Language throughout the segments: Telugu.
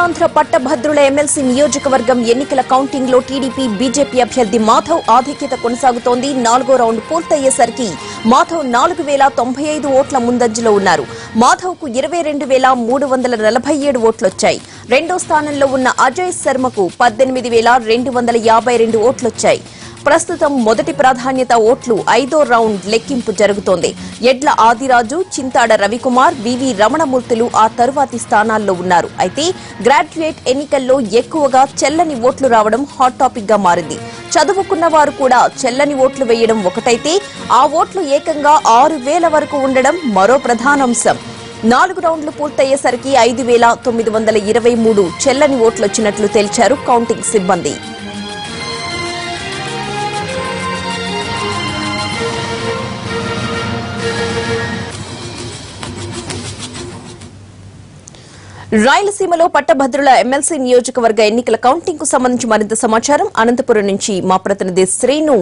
ఉత్తరాంధ్ర పట్టభద్రుల ఎమ్మెల్సీ నియోజకవర్గం ఎన్నికల కౌంటింగ్ లో టీడీపీ బీజేపీ అభ్యర్థి మాధవ్ ఆధిక్యత కొనసాగుతోంది. 4వ రౌండ్ పూర్తయ్యేసరికి మాధవ్ 4095 ఓట్ల ముందంజలో ఉన్నారు. మాధవ్ కు 22347 ఓట్లొచ్చాయి. రెండో స్థానంలో ఉన్న అజయ్ శర్మకు 18252 ఓట్లొచ్చాయి. ప్రస్తుతం మొదటి ప్రాధాన్యత ఓట్లు 5వ రౌండ్ లెక్కింపు జరుగుతోంది. ఎడ్ల ఆదిరాజు, చింతాడ రవికుమార్, వివి రమణమూర్తులు ఆ తరువాతి స్థానాల్లో ఉన్నారు. అయితే గ్రాడ్యుయేట్ ఎన్నికల్లో ఎక్కువగా చెల్లని ఓట్లు రావడం హాట్ టాపిక్ గా మారింది. చదువుకున్న వారు కూడా చెల్లని ఓట్లు వేయడం ఒకటైతే ఆ ఓట్లు ఏకంగా 6000 వరకు ఉండడం మరో ప్రధానాంశం. 4 రౌండ్లు పూర్తయ్యేసరికి 5923 చెల్లని ఓట్లొచ్చినట్లు తేల్చారు కౌంటింగ్ సిబ్బంది. రాయలసీమలో పట్టభద్రుల ఎమ్మెల్సీ నియోజకవర్గ ఎన్నికల కౌంటింగ్ కు సంబంధించి మరింత సమాచారం అనంతపురం నుంచి మా ప్రతినిధి శ్రీను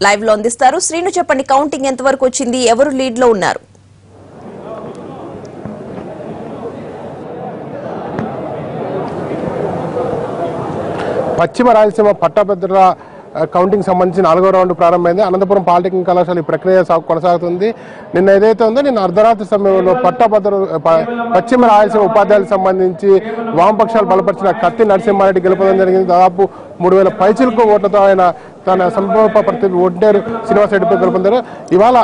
లైవ్ లో అందిస్తారు. శ్రీను, చెప్పండి, కౌంటింగ్ ఎంతవరకు వచ్చింది? ఎవరు లీడ్ లో ఉన్నారు? పశ్చిమ రాయలసీమ పట్టభద్రుల కౌంటింగ్ సంబంధించి 4వ రౌండ్ ప్రారంభమైంది. అనంతపురం పాలిటెక్నిక్ కళాశాల ఈ ప్రక్రియ కొనసాగుతుంది. నిన్న ఏదైతే ఉందో నిన్న అర్ధరాత్రి సమయంలో పశ్చిమ రాయలసీమ ఉపాధ్యాయులకు సంబంధించి వామపక్షాలు బలపరిచిన కత్తి నరసింహారెడ్డి గెలుపడం జరిగింది. దాదాపు 3000 పైచిలకు ఓట్లతో ఆయన తన సమీప ప్రతినిధి ఒంటేరు శ్రీనివాసరెడ్డిపై గెలుపొందారు. ఇవాళ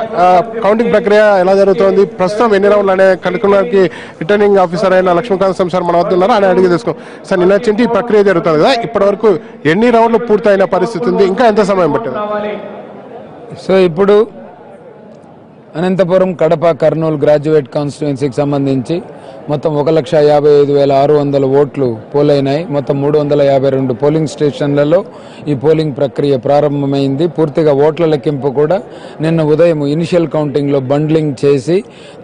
కౌంటింగ్ ప్రక్రియ ఎలా జరుగుతోంది, ప్రస్తుతం ఎన్ని రౌండ్లు అనే కనుక్కోవడానికి రిటర్నింగ్ ఆఫీసర్ అయిన లక్ష్మీకాంత్ సార్ మన వద్ద ఉన్నారు. ఆయన అడిగి తీసుకోం సార్, నిన్న చింటి ఈ ప్రక్రియ జరుగుతుంది కదా, ఇప్పటి వరకు ఎన్ని రౌండ్లు పూర్తయిన పరిస్థితి ఉంది, ఇంకా ఎంత సమయం పట్టింది? సో ఇప్పుడు అనంతపురం, కడప, కర్నూలు గ్రాడ్యుయేట్ కాన్స్టిట్యుయెన్సీకి సంబంధించి మొత్తం 1,55,600 ఓట్లు పోలైనాయి. మొత్తం 352 పోలింగ్ స్టేషన్లలో ఈ పోలింగ్ ప్రక్రియ ప్రారంభమైంది. పూర్తిగా ఓట్ల లెక్కింపు కూడా నిన్న ఉదయం ఇనిషియల్ కౌంటింగ్లో బండ్లింగ్ చేసి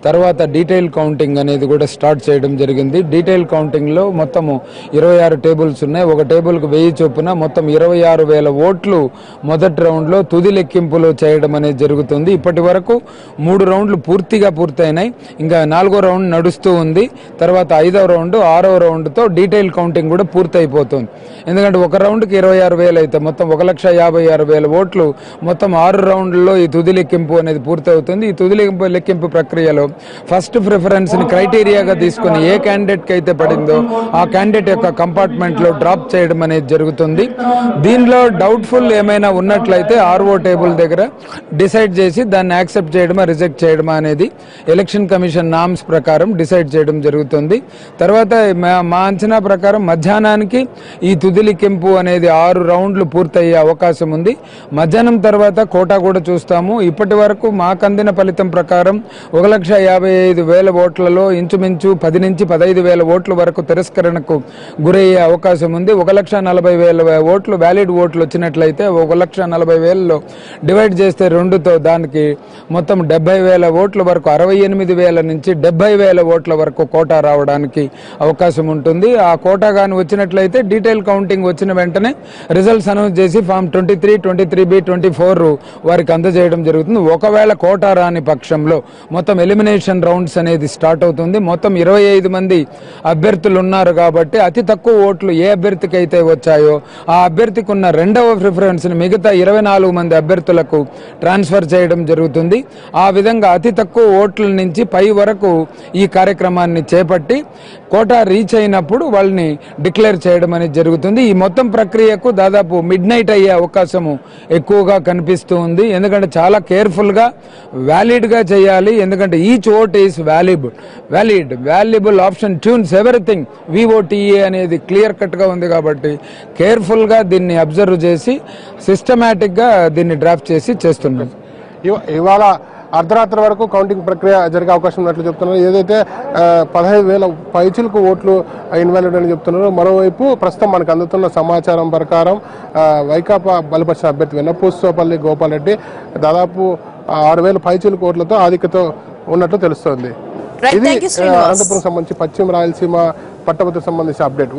తర్వాత డీటెయిల్ కౌంటింగ్ అనేది కూడా స్టార్ట్ చేయడం జరిగింది. డీటెయిల్ కౌంటింగ్లో మొత్తము 26 టేబుల్స్ ఉన్నాయి. ఒక టేబుల్కు 1000 చొప్పున మొత్తం 26,000 ఓట్లు మొదటి రౌండ్లో తుది లెక్కింపులో చేయడం అనేది జరుగుతుంది. ఇప్పటి వరకు 3 రౌండ్లు పూర్తిగా పూర్తయినాయి. ఇంకా 4వ రౌండ్ నడుస్తూ ఉంది. తర్వాత 5వ రౌండ్, 6వ రౌండ్తో డీటెయిల్ కౌంటింగ్ కూడా పూర్తయిపోతుంది. ఎందుకంటే ఒక రౌండ్కి 26,000 అయితే మొత్తం 1,56,000 ఓట్లు మొత్తం 6 రౌండ్లలో ఈ తుది లెక్కింపు అనేది పూర్తవుతుంది. ఈ తుది లెక్కింపు ప్రక్రియలో ఫస్ట్ ప్రిఫరెన్స్ని క్రైటీరియాగా తీసుకుని ఏ క్యాండిడేట్కి అయితే పడిందో ఆ క్యాండిడేట్ యొక్క కంపార్ట్మెంట్లో డ్రాప్ చేయడం అనేది జరుగుతుంది. దీనిలో డౌట్ఫుల్ ఏమైనా ఉన్నట్లయితే ఆర్ఓ టేబుల్ దగ్గర డిసైడ్ చేసి దాన్ని యాక్సెప్ట్ చేయడమా రిజెక్ట్ చేయడమా అనేది ఎలక్షన్ కమిషన్ నామ్స్ ప్రకారం డిసైడ్ చేయడం జరుగుతుంది. తర్వాత మా అంచనా ప్రకారం మధ్యాహ్నానికి ఈ తుది లెక్కింపు అనేది 6 రౌండ్లు పూర్తయ్యే అవకాశం ఉంది. మధ్యాహ్నం తర్వాత కోటా కూడా చూస్తాము. ఇప్పటి వరకు మాకు అందిన ఫలితం ప్రకారం 1,55,000 ఓట్లలో ఇంచుమించు 10 నుంచి 15,000 ఓట్ల వరకు తిరస్కరణకు గురయ్యే అవకాశం ఉంది. 1,40,000 ఓట్లు వ్యాలిడ్ ఓట్లు వచ్చినట్లయితే 1,40,000లో డివైడ్ చేస్తే 2తో దానికి మొత్తం 70,000 ఓట్ల వరకు 68,000 నుంచి 70,000 ఓట్ల వరకు కోటా రావడానికి అవకాశం ఉంటుంది. ఆ కోటా కానీ వచ్చినట్లయితే డీటెయిల్ కౌంటింగ్ వచ్చిన వెంటనే రిజల్ట్స్ అనౌన్స్ చేసి ఫామ్ 23, 23B, 24 వారికి అందజేయడం జరుగుతుంది. ఒకవేళ కోటా రాని పక్షంలో మొత్తం ఎలిమినేషన్ రౌండ్స్ అనేది స్టార్ట్ అవుతుంది. మొత్తం 25 మంది అభ్యర్థులు ఉన్నారు కాబట్టి అతి తక్కువ ఓట్లు ఏ అభ్యర్థికి అయితే వచ్చాయో ఆ అభ్యర్థికి ఉన్న 2వ ప్రిఫరెన్స్ని మిగతా 24 మంది అభ్యర్థులకు ట్రాన్స్ఫర్ చేయడం జరుగుతుంది. ఆ విధంగా అతి తక్కువ ఓట్ల నుంచి పై వరకు ఈ కార్యక్రమాన్ని చేపట్టి కోటా రీచ్ అయినప్పుడు వాళ్ళని డిక్లేర్ చేయడం అనేది జరుగుతుంది. ఈ మొత్తం ప్రక్రియకు దాదాపు మిడ్ నైట్ అయ్యే అవకాశము ఎక్కువగా కనిపిస్తూ ఉంది. ఎందుకంటే చాలా కేర్ఫుల్గా వ్యాలిడ్గా చేయాలి. ఎందుకంటే each vote is valuable option tunes everything VOTE అనేది క్లియర్ కట్గా ఉంది కాబట్టి కేర్ఫుల్గా దీన్ని అబ్జర్వ్ చేసి సిస్టమేటిక్గా దీన్ని డ్రాఫ్ట్ చేసి చేస్తున్నాం. ఇవాళ అర్ధరాత్రి వరకు కౌంటింగ్ ప్రక్రియ జరిగే అవకాశం ఉన్నట్లు చెప్తున్నారు. ఏదైతే 15,000 పైచిలకు ఓట్లు ఇన్వాలిడ్ అని చెప్తున్నారు. మరోవైపు ప్రస్తుతం మనకు అందుతున్న సమాచారం ప్రకారం వైకాపా బలపరిచిన అభ్యర్థి వెన్నపూసోపల్లి గోపాల్ రెడ్డి దాదాపు 6,000 పైచిలకు ఓట్లతో ఆధిక్యత ఉన్నట్లు తెలుస్తోంది. ఇది అనంతపురం సంబంధించి పశ్చిమ రాయలసీమ పట్టభద్రులకు సంబంధించిన అప్డేట్.